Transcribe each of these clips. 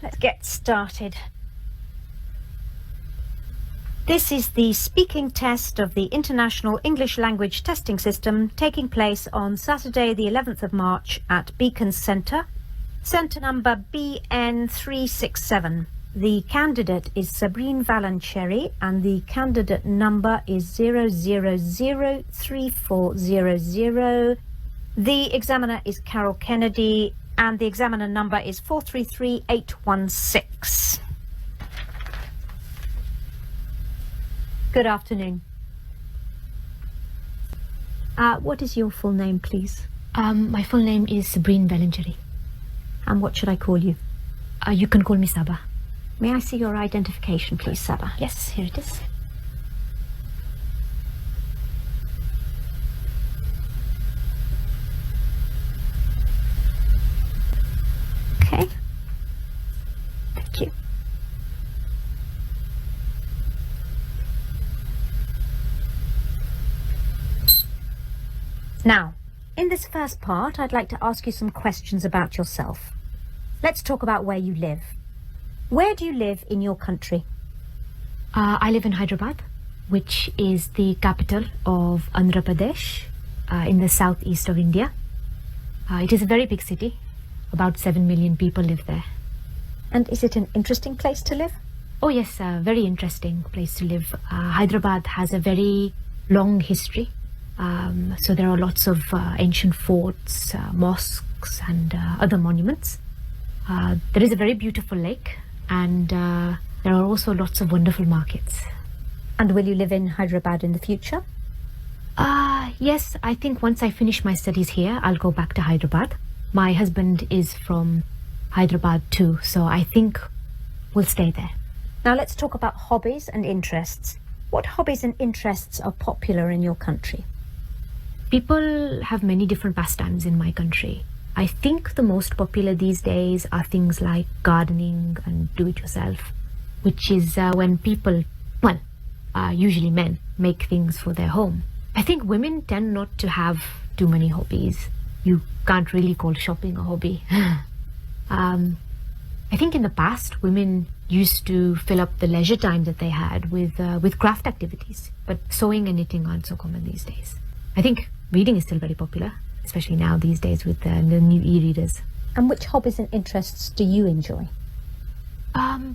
let's get started. This is the speaking test of the International English Language Testing System taking place on Saturday the 11th of March at Beacon Centre, centre number BN367. The candidate is Sabrine Valancheri and the candidate number is 0003400. The examiner is Carol Kennedy and the examiner number is 433816. Good afternoon. What is your full name, please? My full name is Sabrine Valancheri. And what should I call you? You can call me Saba. May I see your identification, please, Saba? Yes, here it is. Okay. Thank you. Now, in this first part, I'd like to ask you some questions about yourself. Let's talk about where you live. Where do you live in your country? I live in Hyderabad, which is the capital of Andhra Pradesh, in the southeast of India. It is a very big city. About 7 million people live there. And is it an interesting place to live? Oh yes, a very interesting place to live. Hyderabad has a very long history. So there are lots of ancient forts, mosques and other monuments. There is a very beautiful lake and there are also lots of wonderful markets. And will you live in Hyderabad in the future? Yes, I think once I finish my studies here, I'll go back to Hyderabad. My husband is from Hyderabad too, so I think we'll stay there. Now let's talk about hobbies and interests. What hobbies and interests are popular in your country? People have many different pastimes in my country. I think the most popular these days are things like gardening and do-it-yourself, which is when people, well, usually men, make things for their home. I think women tend not to have too many hobbies. You can't really call shopping a hobby. I think in the past, women used to fill up the leisure time that they had with craft activities, but sewing and knitting aren't so common these days. I think reading is still very popular, especially now these days with the new e-readers. And which hobbies and interests do you enjoy?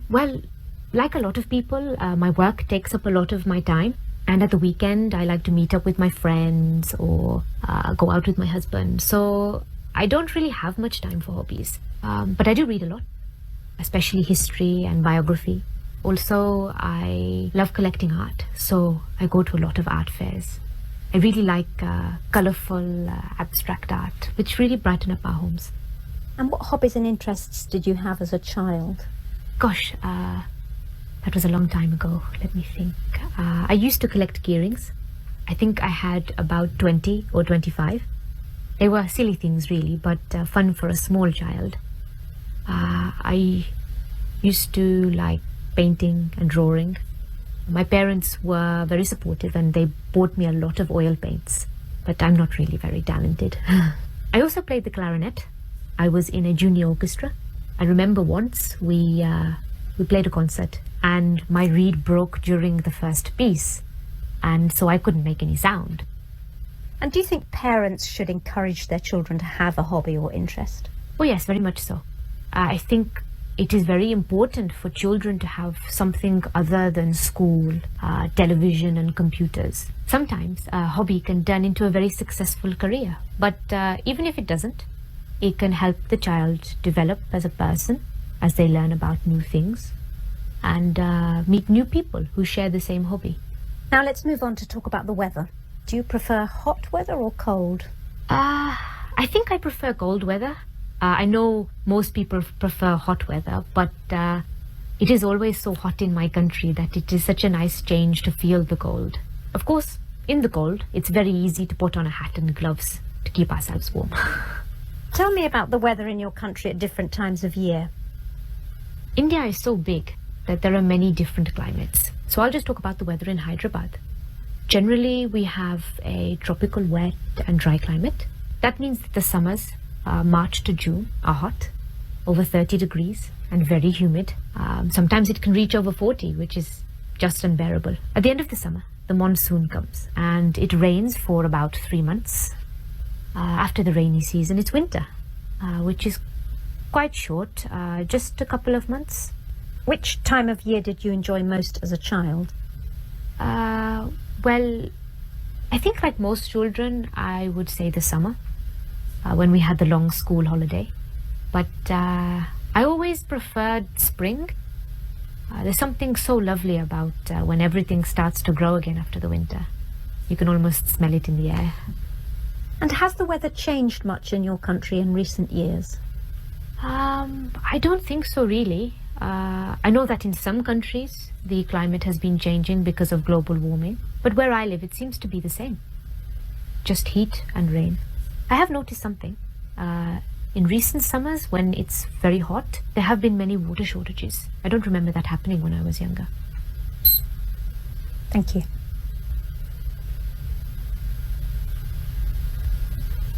Well, like a lot of people, my work takes up a lot of my time. And at the weekend, I like to meet up with my friends or go out with my husband. So I don't really have much time for hobbies. But I do read a lot, especially history and biography. Also, I love collecting art. So I go to a lot of art fairs. I really like colourful, abstract art, which really brighten up our homes. And what hobbies and interests did you have as a child? Gosh, that was a long time ago. Let me think. I used to collect key rings. I think I had about 20 or 25. They were silly things really, but fun for a small child. I used to like painting and drawing. My parents were very supportive and they bought me a lot of oil paints, but I'm not really very talented. I also played the clarinet. I was in a junior orchestra. I remember once we played a concert and my reed broke during the first piece, and so I couldn't make any sound. And do you think parents should encourage their children to have a hobby or interest? Oh yes, very much so. I think it is very important for children to have something other than school, television and computers. Sometimes a hobby can turn into a very successful career, but even if it doesn't, it can help the child develop as a person as they learn about new things and meet new people who share the same hobby. Now let's move on to talk about the weather. Do you prefer hot weather or cold? I think I prefer cold weather. I know most people prefer hot weather, but it is always so hot in my country that it is such a nice change to feel the cold. Of course, in the cold, it's very easy to put on a hat and gloves to keep ourselves warm. Tell me about the weather in your country at different times of year. India is so big that there are many different climates. So I'll just talk about the weather in Hyderabad. Generally, we have a tropical wet and dry climate. That means that the summers, March to June, are hot. over 30 degrees and very humid. Sometimes it can reach over 40, which is just unbearable. At the end of the summer, the monsoon comes and it rains for about 3 months. After the rainy season, it's winter, which is quite short, just a couple of months. Which time of year did you enjoy most as a child? Well, I think like most children, I would say the summer, when we had the long school holiday. But I always preferred spring. There's something so lovely about when everything starts to grow again after the winter. You can almost smell it in the air. And has the weather changed much in your country in recent years? I don't think so, really. I know that in some countries the climate has been changing because of global warming, but where I live it seems to be the same. Just heat and rain. I have noticed something. In recent summers, when it's very hot, there have been many water shortages. I don't remember that happening when I was younger. Thank you.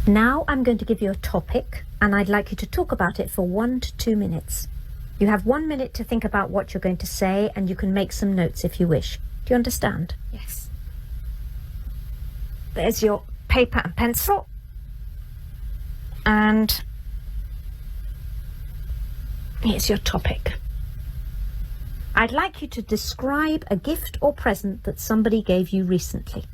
Now I'm going to give you a topic, and I'd like you to talk about it for 1 to 2 minutes. You have 1 minute to think about what you're going to say, and you can make some notes if you wish. Do you understand? Yes. There's your paper and pencil. And here's your topic. I'd like you to describe a gift or present that somebody gave you recently.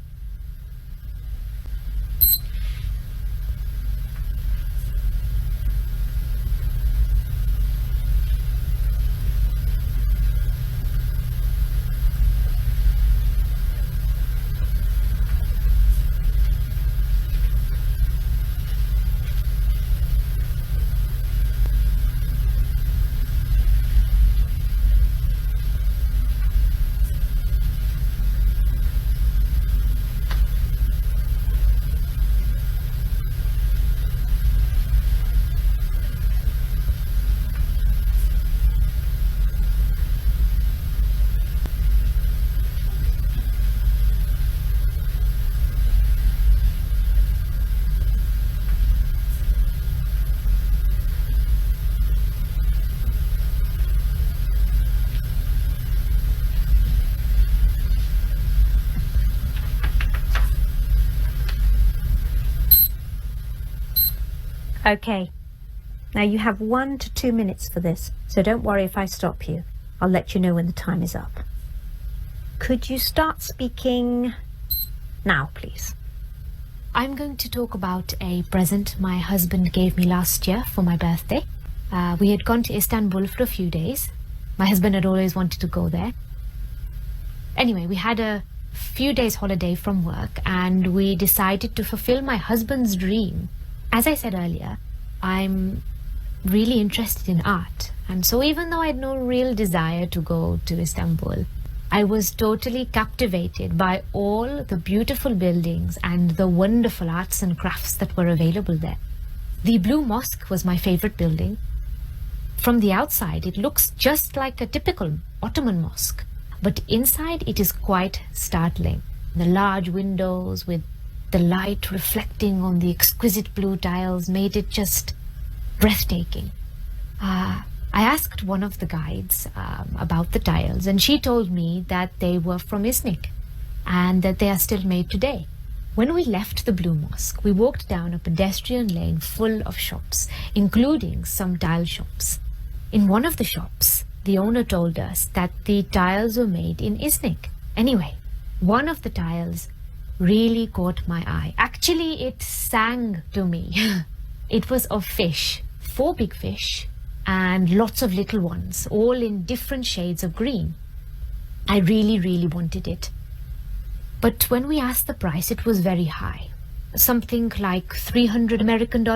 Okay, now you have 1 to 2 minutes for this, so don't worry if I stop you. I'll let you know when the time is up. Could you start speaking now, please? I'm going to talk about a present my husband gave me last year for my birthday. We had gone to Istanbul for a few days. My husband had always wanted to go there. Anyway, we had a few days holiday from work and we decided to fulfill my husband's dream. As I said earlier, I'm really interested in art, and so even though I had no real desire to go to Istanbul, I was totally captivated by all the beautiful buildings and the wonderful arts and crafts that were available there. The Blue Mosque was my favorite building. From the outside, it looks just like a typical Ottoman mosque, but inside it is quite startling. The large windows with the light reflecting on the exquisite blue tiles made it just breathtaking. I asked one of the guides about the tiles, and she told me that they were from Iznik and that they are still made today. When we left the Blue Mosque, we walked down a pedestrian lane full of shops, including some tile shops. In one of the shops, the owner told us that the tiles were made in Iznik. Anyway, one of the tiles really caught my eye. Actually, it sang to me. It was of fish, 4 big fish, and lots of little ones, all in different shades of green. I really wanted it. But when we asked the price, it was very high. Something like $300 American.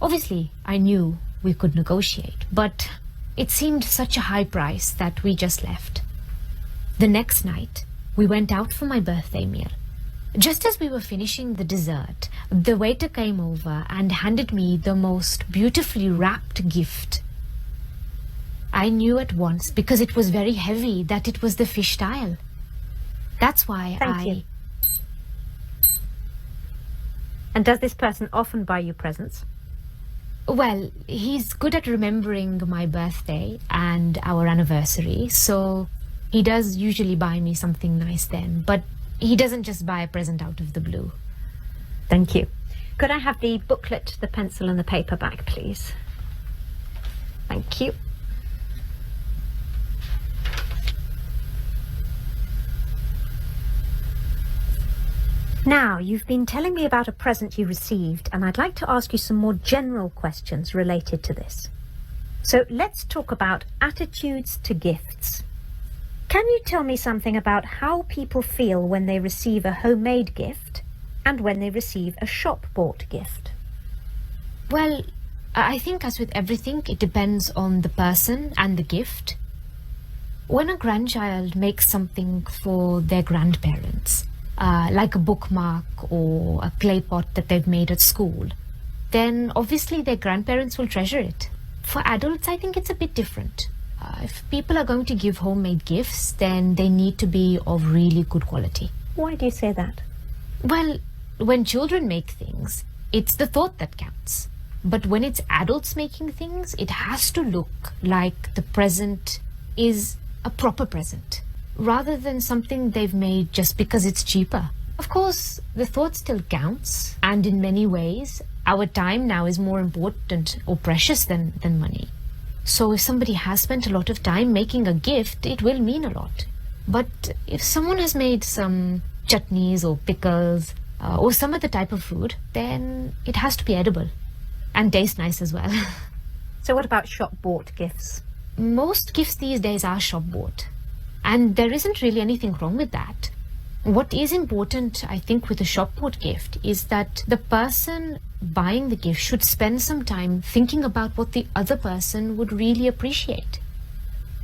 Obviously, I knew we could negotiate, but it seemed such a high price that we just left. The next night, we went out for my birthday meal. Just as we were finishing the dessert, the waiter came over and handed me the most beautifully wrapped gift. I knew at once, because it was very heavy, that it was the fish tile. That's why Thank you. And does this person often buy you presents? Well, he's good at remembering my birthday and our anniversary, so he does usually buy me something nice then, but he doesn't just buy a present out of the blue. Thank you. Could I have the booklet, the pencil and the paper back, please? Thank you. Now, you've been telling me about a present you received, and I'd like to ask you some more general questions related to this. So let's talk about attitudes to gifts. Can you tell me something about how people feel when they receive a homemade gift and when they receive a shop-bought gift? Well, I think as with everything, it depends on the person and the gift. When a grandchild makes something for their grandparents, like a bookmark or a clay pot that they've made at school, then obviously their grandparents will treasure it. For adults, I think it's a bit different. If people are going to give homemade gifts, then they need to be of really good quality. Why do you say that? Well, when children make things, it's the thought that counts. But when it's adults making things, it has to look like the present is a proper present, rather than something they've made just because it's cheaper. Of course, the thought still counts, and in many ways, our time now is more important or precious than money. So if somebody has spent a lot of time making a gift, it will mean a lot. But if someone has made some chutneys or pickles or some other type of food, then it has to be edible and taste nice as well. So what about shop-bought gifts? Most gifts these days are shop-bought. And there isn't really anything wrong with that. What is important, I think, with a shop-bought gift is that the person buying the gift should spend some time thinking about what the other person would really appreciate.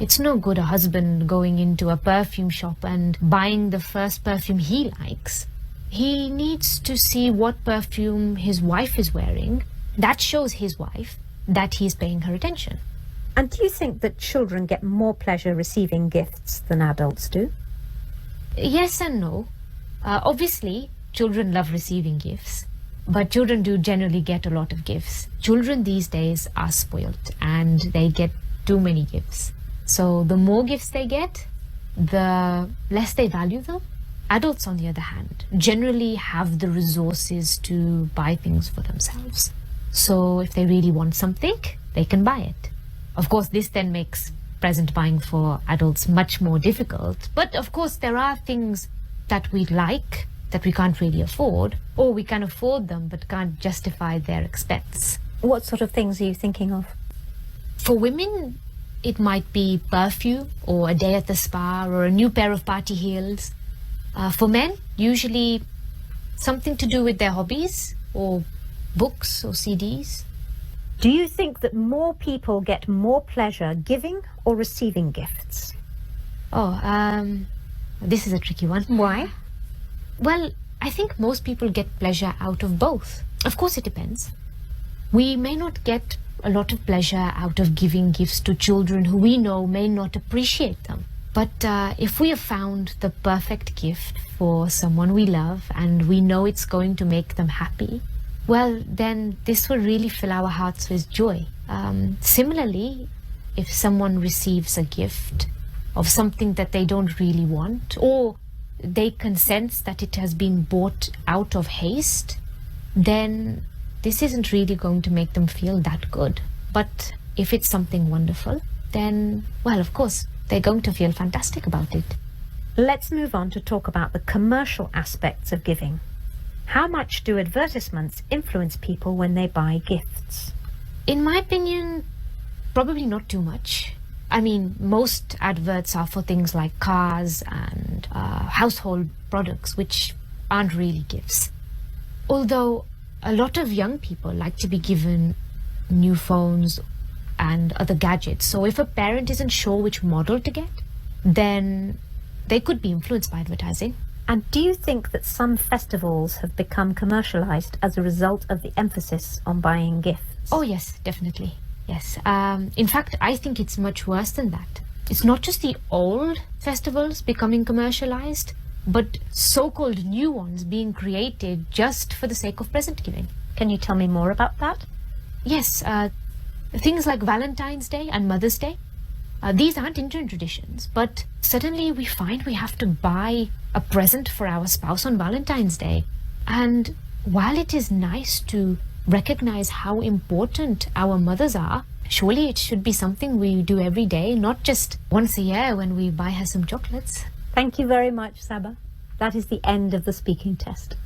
It's no good a husband going into a perfume shop and buying the first perfume he likes. He needs to see what perfume his wife is wearing. That shows his wife that he's paying her attention. And do you think that children get more pleasure receiving gifts than adults do? Yes and no. Obviously, children love receiving gifts, but children do generally get a lot of gifts. Children these days are spoiled and they get too many gifts. So the more gifts they get, the less they value them. Adults, on the other hand, generally have the resources to buy things for themselves. So if they really want something, they can buy it. Of course, this then makes present buying for adults much more difficult. But of course, there are things that we like that we can't really afford, or we can afford them but can't justify their expense. What sort of things are you thinking of? For women, it might be perfume or a day at the spa or a new pair of party heels. For men, usually something to do with their hobbies or books or CDs. Do you think that more people get more pleasure giving or receiving gifts? This is a tricky one. Why? Well, I think most people get pleasure out of both. Of course, it depends. We may not get a lot of pleasure out of giving gifts to children who we know may not appreciate them. But if we have found the perfect gift for someone we love and we know it's going to make them happy, well, then this will really fill our hearts with joy. Similarly, if someone receives a gift of something that they don't really want, or they can sense that it has been bought out of haste, then this isn't really going to make them feel that good. But if it's something wonderful, then, well, of course, they're going to feel fantastic about it. Let's move on to talk about the commercial aspects of giving. How much do advertisements influence people when they buy gifts? In my opinion, probably not too much. I mean, most adverts are for things like cars and household products, which aren't really gifts. Although a lot of young people like to be given new phones and other gadgets. So if a parent isn't sure which model to get, then they could be influenced by advertising. And do you think that some festivals have become commercialized as a result of the emphasis on buying gifts? Oh, yes, definitely. Yes. In fact, I think it's much worse than that. It's not just the old festivals becoming commercialized, but so-called new ones being created just for the sake of present giving. Can you tell me more about that? Yes, things like Valentine's Day and Mother's Day. These aren't Indian traditions, but suddenly we find we have to buy a present for our spouse on Valentine's Day. And while it is nice to recognize how important our mothers are, surely it should be something we do every day, not just once a year when we buy her some chocolates. Thank you very much, Saba. That is the end of the speaking test.